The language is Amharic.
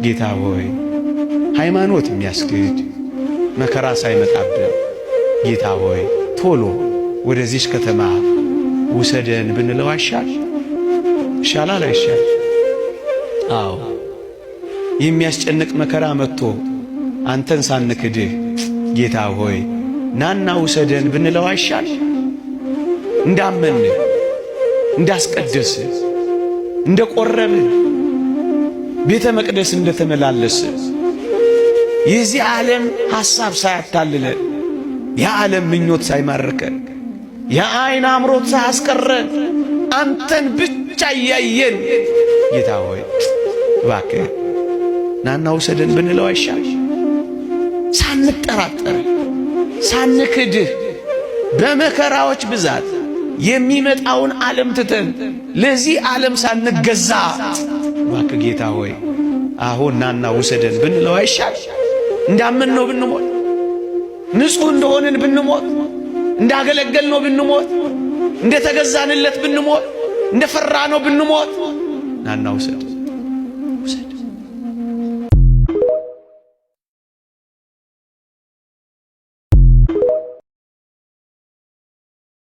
ጌታ ሆይ ሃይማኖት የሚያስክድ መከራ ሳይመጣብን ጌታ ሆይ ቶሎ ወደዚህ ከተማ ውሰደን ብንለው ይሻላል አይሻል? አዎ የሚያስጨንቅ መከራ መጥቶ አንተን ሳንክድህ ጌታ ሆይ ናና ውሰደን ብንለው አይሻል? እንዳመን እንዳስቀደስ እንደቆረብ ቤተ መቅደስ እንደተመላለስ የዚህ ዓለም ሐሳብ ሳያታልለን የዓለም ምኞት ሳይማርከን የዓይን አምሮት ሳያስቀረን አንተን ብቻ እያየን ጌታ ሆይ እባክህ ናና ውሰደን ብንለው አይሻል? ሳንጠራጠር ሳንክድህ በመከራዎች ብዛት የሚመጣውን ዓለም ትተን ለዚህ ዓለም ሳንገዛ እባክህ ጌታ ሆይ አሁን ናና ውሰደን ብንለው አይሻል? እንዳመንነው ብንሞት ንጹሕ እንደሆንን ብንሞት እንዳገለገልነው ብንሞት እንደተገዛንለት ብንሞት እንደፈራነው ብንሞት ናና ውሰደን